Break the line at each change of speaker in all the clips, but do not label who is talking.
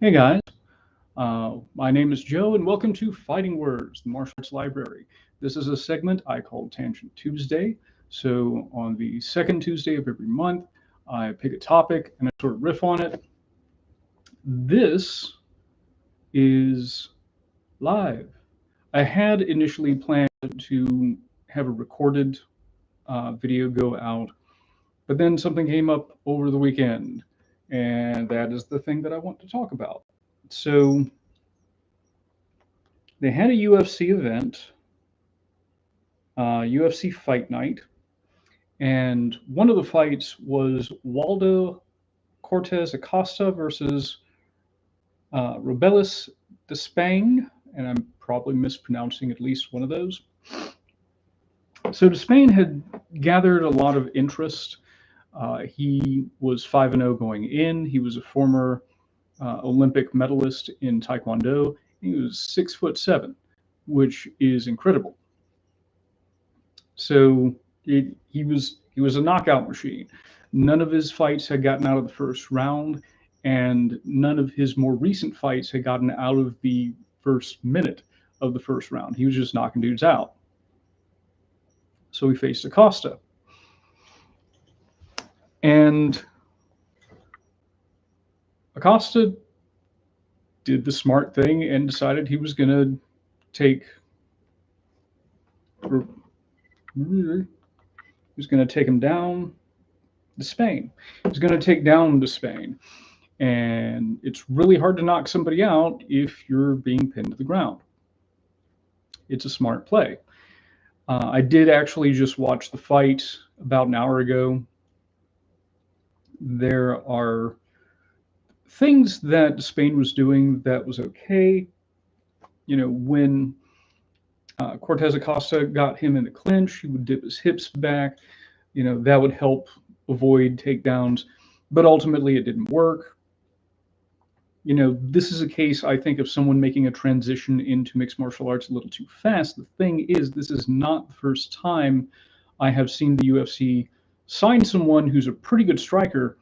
Hey guys, my name is Joe, and welcome to Fighting Words, the Martial Arts Library. This is a segment I call Tangent Tuesday. So, on the second Tuesday of every month, I pick a topic and I sort of riff on it. This is live. I had initially planned to have a recorded video go out, but then something came up over the weekend, and that is the thing that I want to talk about. So, they had a UFC event, UFC Fight Night, and one of the fights was Waldo Cortez Acosta versus Robelis Despang, and I'm probably mispronouncing at least one of those. So Despang had gathered a lot of interest. He was 5-0 going in. He was a former Olympic medalist in Taekwondo. He was 6'7", which is incredible. So he was a knockout machine. None of his fights had gotten out of the first round, and none of his more recent fights had gotten out of the first minute of the first round. He was just knocking dudes out. So he faced Acosta. And Acosta did the smart thing and decided he was going to take him down to Spain. He's going to take down to Spain. And it's really hard to knock somebody out if you're being pinned to the ground. It's a smart play. I did actually just watch the fight about an hour ago. There are things that Spain was doing that was okay. You know, when Cortez Acosta got him in the clinch, he would dip his hips back. You know, that would help avoid takedowns. But ultimately, it didn't work. You know, this is a case, I think, of someone making a transition into mixed martial arts a little too fast. The thing is, this is not the first time I have seen the UFC sign someone who's a pretty good striker,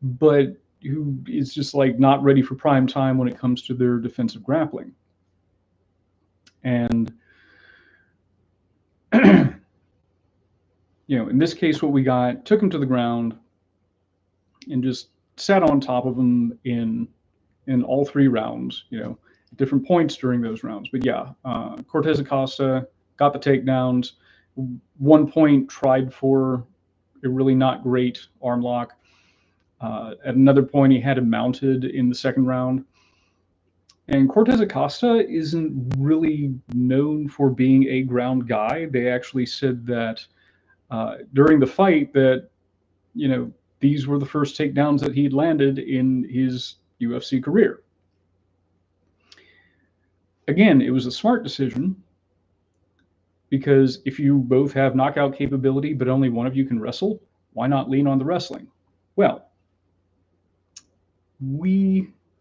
but who is just like not ready for prime time when it comes to their defensive grappling. And, you know, in this case, what we got took him to the ground and just sat on top of him in all three rounds, you know, at different points during those rounds. But yeah, Cortez Acosta got the takedowns. One point tried for a really not great arm lock. At another point, he had him mounted in the second round. And Cortez Acosta isn't really known for being a ground guy. They actually said that during the fight that, you know, these were the first takedowns that he'd landed in his UFC career. Again, it was a smart decision because if you both have knockout capability, but only one of you can wrestle, why not lean on the wrestling? Well,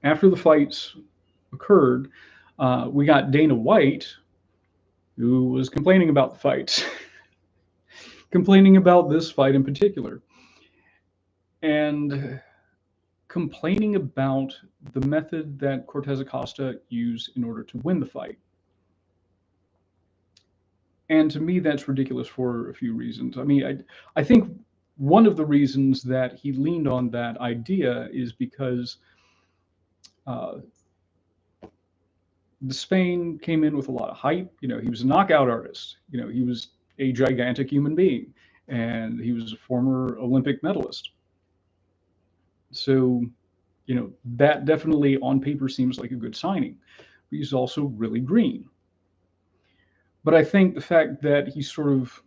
after the fights occurred, we got Dana White, who was complaining about the fights, complaining about this fight in particular, and complaining about the method that Cortez Acosta used in order to win the fight. And to me, that's ridiculous for a few reasons. I mean, I think one of the reasons that he leaned on that idea is because uh, Spain came in with a lot of hype. You know, he was a knockout artist. You know, he was a gigantic human being, and he was a former Olympic medalist. So, you know, that definitely on paper seems like a good signing. But he's also really green. But I think the fact that he sort of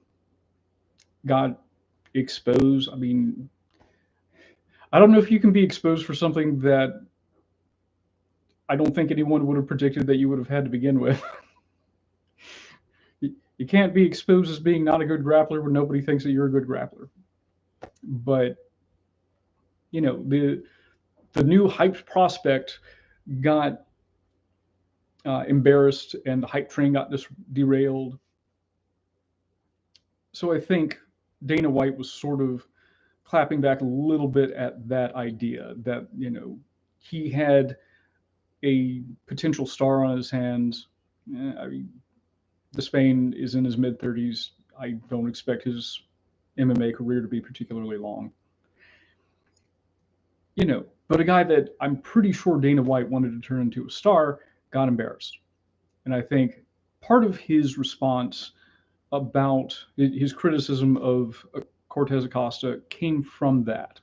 got exposed, I mean, I don't know if you can be exposed for something that I don't think anyone would have predicted that you would have had to begin with. You can't be exposed as being not a good grappler when nobody thinks that you're a good grappler. But you know, the new hyped prospect got embarrassed, and the hype train got derailed. So I think Dana White was sort of clapping back a little bit at that idea that, you know, he had a potential star on his hands. I mean, Despain is in his mid-30s. I don't expect his MMA career to be particularly long. But a guy that I'm pretty sure Dana White wanted to turn into a star got embarrassed. And I think part of his response about his criticism of Cortez Acosta came from that.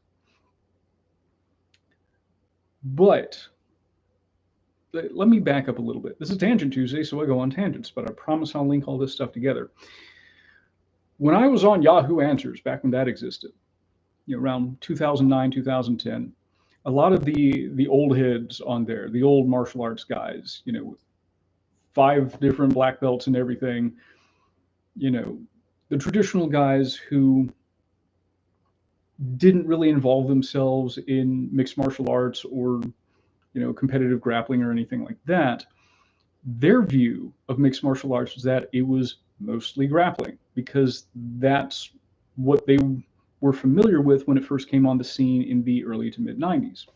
But let me back up a little bit. This is Tangent Tuesday, so I go on tangents, but I promise I'll link all this stuff together. When I was on Yahoo Answers, back when that existed, around 2009, 2010, a lot of the old heads on there, the old martial arts guys, with 5 different black belts and everything, the traditional guys who didn't really involve themselves in mixed martial arts or competitive grappling or anything like that, their view of mixed martial arts was that it was mostly grappling, because that's what they were familiar with when it first came on the scene in the early to mid 90s.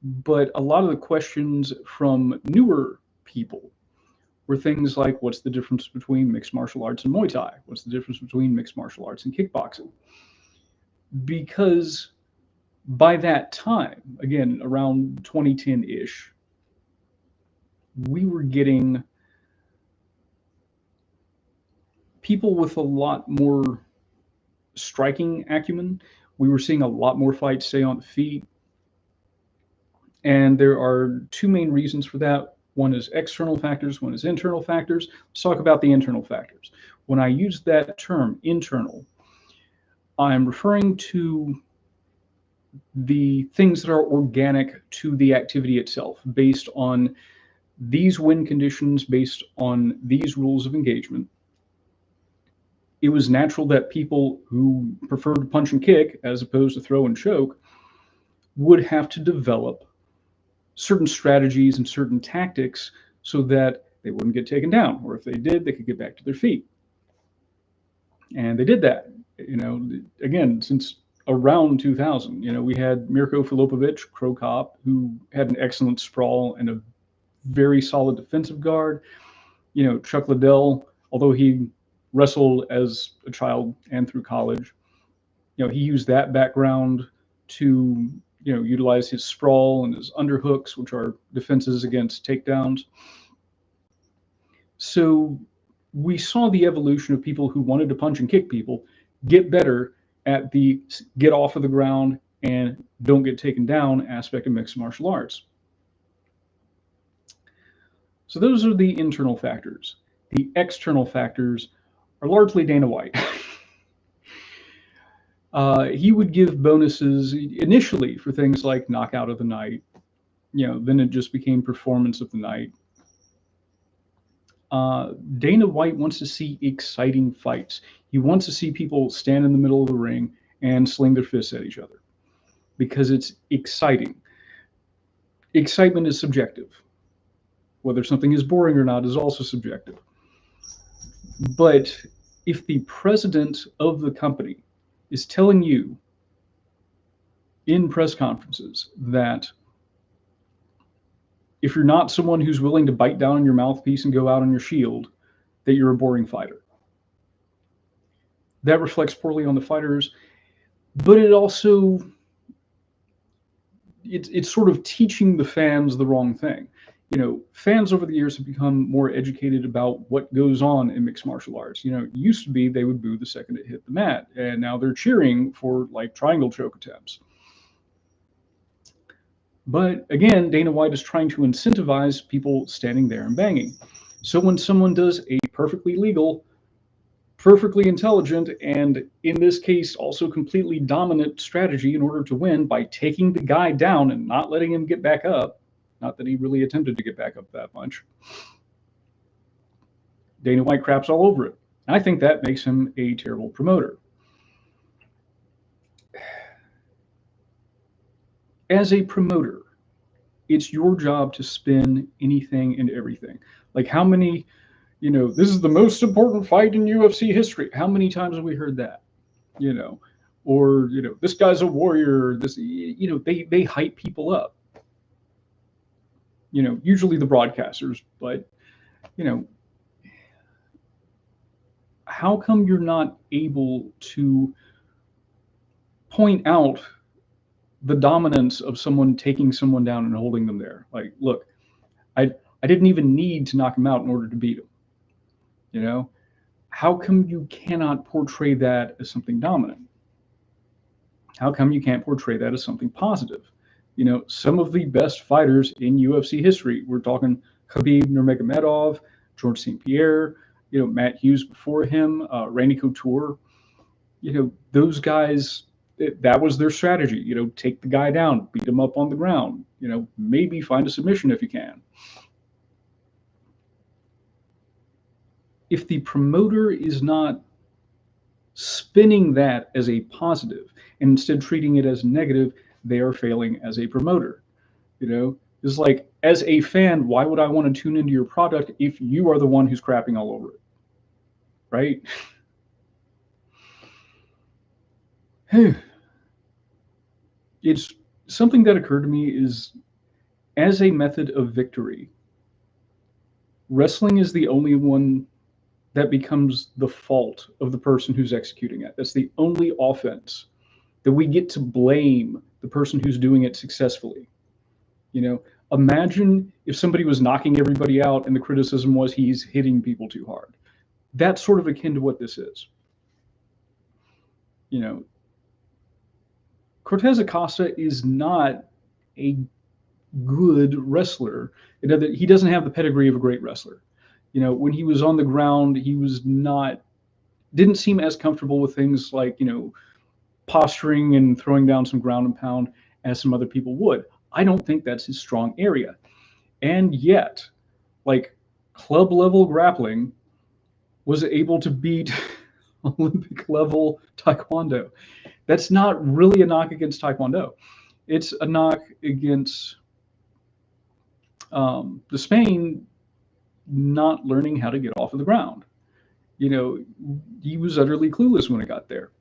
But a lot of the questions from newer people were things like, what's the difference between mixed martial arts and Muay Thai? What's the difference between mixed martial arts and kickboxing? Because by that time, again, around 2010-ish, we were getting people with a lot more striking acumen. We were seeing a lot more fights stay on the feet. And there are 2 main reasons for that. One is external factors, one is internal factors. Let's talk about the internal factors. When I use that term, internal, I'm referring to the things that are organic to the activity itself, based on these win conditions, based on these rules of engagement. It was natural that people who preferred to punch and kick as opposed to throw and choke would have to develop certain strategies and certain tactics so that they wouldn't get taken down, or if they did, they could get back to their feet. And they did that. Again, since around 2000, we had Mirko Filipovic, Cro Cop, who had an excellent sprawl and a very solid defensive guard. Chuck Liddell, although he wrestled as a child and through college, he used that background to utilize his sprawl and his underhooks, which are defenses against takedowns. So we saw the evolution of people who wanted to punch and kick people get better at the get off of the ground and don't get taken down aspect of mixed martial arts. So those are the internal factors. The external factors are largely Dana White. He would give bonuses initially for things like knockout of the night. Then it just became performance of the night. Dana White wants to see exciting fights. He wants to see people stand in the middle of the ring and sling their fists at each other, because it's exciting. Excitement is subjective. Whether something is boring or not is also subjective. But if the president of the company is telling you in press conferences that if you're not someone who's willing to bite down on your mouthpiece and go out on your shield, that you're a boring fighter, that reflects poorly on the fighters. But it also, it's sort of teaching the fans the wrong thing. Fans over the years have become more educated about what goes on in mixed martial arts. It used to be they would boo the second it hit the mat, and now they're cheering for like triangle choke attempts. But again, Dana White is trying to incentivize people standing there and banging. So when someone does a perfectly legal, perfectly intelligent, and in this case also completely dominant strategy in order to win by taking the guy down and not letting him get back up, not that he really attempted to get back up that much, Dana White craps all over it. And I think that makes him a terrible promoter. As a promoter, it's your job to spin anything and everything. Like how many, this is the most important fight in UFC history. How many times have we heard that? Or, this guy's a warrior. This, they hype people up. usually the broadcasters, but, you know, how come you're not able to point out the dominance of someone taking someone down and holding them there? Like, look, I didn't even need to knock him out in order to beat him. How come you cannot portray that as something dominant? How come you can't portray that as something positive? Some of the best fighters in UFC history, we're talking Khabib Nurmagomedov, George St. Pierre, Matt Hughes before him, Randy Couture, those guys, that was their strategy, take the guy down, beat him up on the ground, maybe find a submission if you can. If the promoter is not spinning that as a positive and instead treating it as negative, they are failing as a promoter. It's like, as a fan, why would I want to tune into your product if you are the one who's crapping all over it? Right? It's something that occurred to me is, as a method of victory, wrestling is the only one that becomes the fault of the person who's executing it. That's the only offense that we get to blame the person who's doing it successfully. Imagine if somebody was knocking everybody out and the criticism was he's hitting people too hard. That's sort of akin to what this is. Cortez Acosta is not a good wrestler. He doesn't have the pedigree of a great wrestler. When he was on the ground, he didn't seem as comfortable with things like, posturing and throwing down some ground and pound as some other people would. I don't think that's his strong area. And yet, like, club level grappling was able to beat Olympic level Taekwondo. That's not really a knock against Taekwondo. It's a knock against the Spain not learning how to get off of the ground. He was utterly clueless when it got there.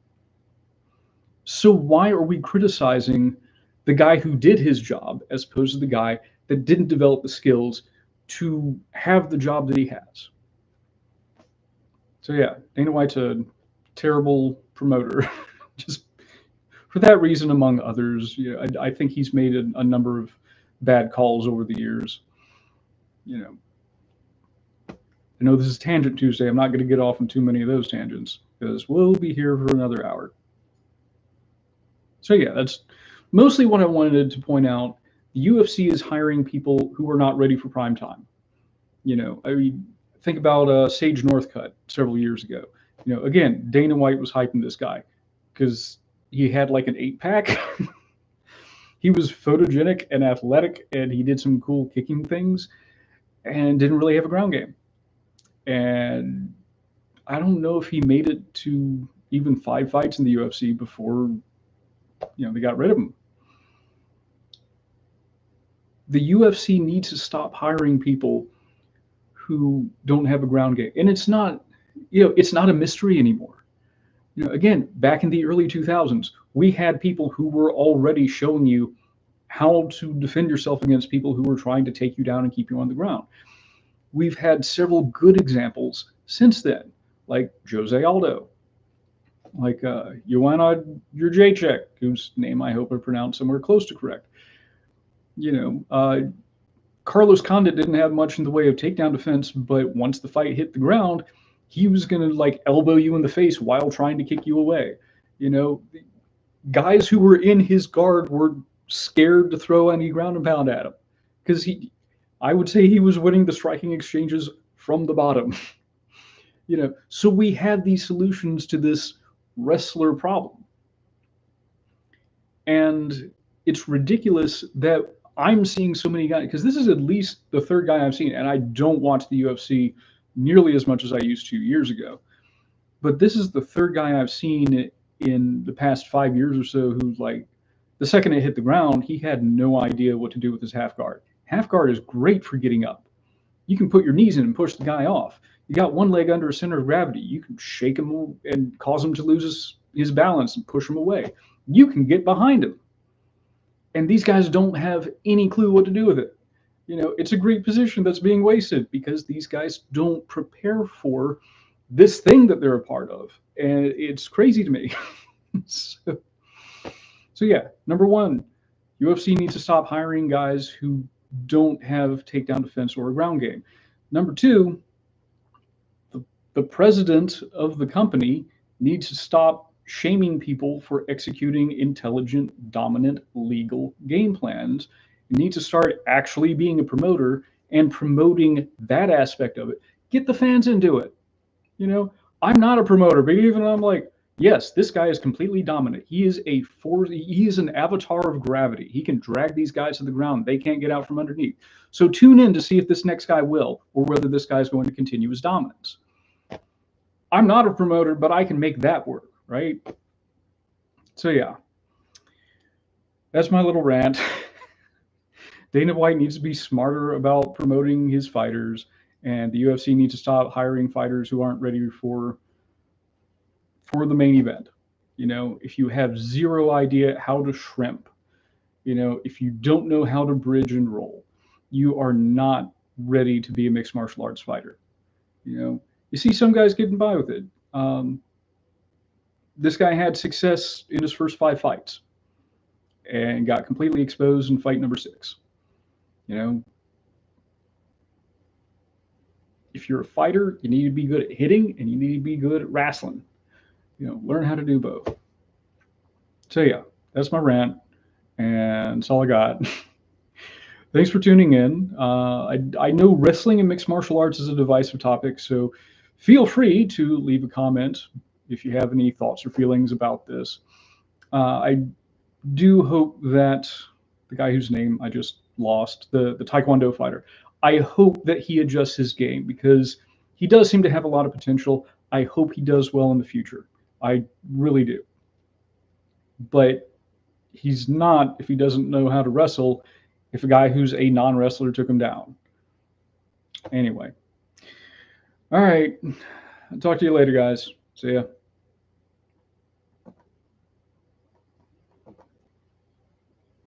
So why are we criticizing the guy who did his job as opposed to the guy that didn't develop the skills to have the job that he has? So yeah, Dana White's a terrible promoter, just for that reason, among others. I think he's made a number of bad calls over the years. I know this is Tangent Tuesday. I'm not going to get off on too many of those tangents because we'll be here for another hour. So yeah, that's mostly what I wanted to point out. The UFC is hiring people who are not ready for prime time. Think about Sage Northcutt several years ago. Again, Dana White was hyping this guy because he had like an 8-pack. He was photogenic and athletic, and he did some cool kicking things and didn't really have a ground game. And I don't know if he made it to even 5 fights in the UFC before, they got rid of him. The UFC needs to stop hiring people who don't have a ground game. And it's not a mystery anymore. Again, back in the early 2000s, we had people who were already showing you how to defend yourself against people who were trying to take you down and keep you on the ground. We've had several good examples since then, like Jose Aldo, like Joanna Jędrzejczyk, whose name I hope I pronounced somewhere close to correct. Carlos Condit didn't have much in the way of takedown defense, but once the fight hit the ground, he was going to like elbow you in the face while trying to kick you away. Guys who were in his guard were scared to throw any ground and pound at him because I would say he was winning the striking exchanges from the bottom. So we had these solutions to this wrestler problem. And it's ridiculous that I'm seeing so many guys, because this is at least the third guy I've seen, and I don't watch the UFC nearly as much as I used to years ago. But this is the third guy I've seen in the past 5 years or so who's like, the second it hit the ground, he had no idea what to do with his half guard. Half guard is great for getting up. You can put your knees in and push the guy off. You got one leg under a center of gravity. You can shake him and cause him to lose his balance and push him away. You can get behind him. And these guys don't have any clue what to do with it. it's a great position that's being wasted because these guys don't prepare for this thing that they're a part of. And it's crazy to me. so, so, yeah, number one, UFC needs to stop hiring guys who don't have takedown defense or a ground game. Number two, the president of the company needs to stop shaming people for executing intelligent, dominant, legal game plans. You need to start actually being a promoter and promoting that aspect of it. Get the fans into it. I'm not a promoter, but even I'm like, yes, this guy is completely dominant. He is a force. He is an avatar of gravity. He can drag these guys to the ground. They can't get out from underneath. So tune in to see if this next guy will, or whether this guy is going to continue his dominance. I'm not a promoter, but I can make that work, right? So yeah, that's my little rant. Dana White needs to be smarter about promoting his fighters, and the UFC needs to stop hiring fighters who aren't ready for the main event. If you have zero idea how to shrimp, if you don't know how to bridge and roll, you are not ready to be a mixed martial arts fighter. You see some guys getting by with it. This guy had success in his first 5 fights and got completely exposed in fight number 6. If you're a fighter, you need to be good at hitting and you need to be good at wrestling. Learn how to do both. So yeah, that's my rant, and that's all I got. Thanks for tuning in. I know wrestling and mixed martial arts is a divisive topic, so feel free to leave a comment if you have any thoughts or feelings about this. I do hope that the guy whose name I just lost, the Taekwondo fighter, I hope that he adjusts his game because he does seem to have a lot of potential. I hope he does well in the future. I really do. But he's not if he doesn't know how to wrestle, if a guy who's a non-wrestler took him down. Anyway. All right. I'll talk to you later, guys. See ya.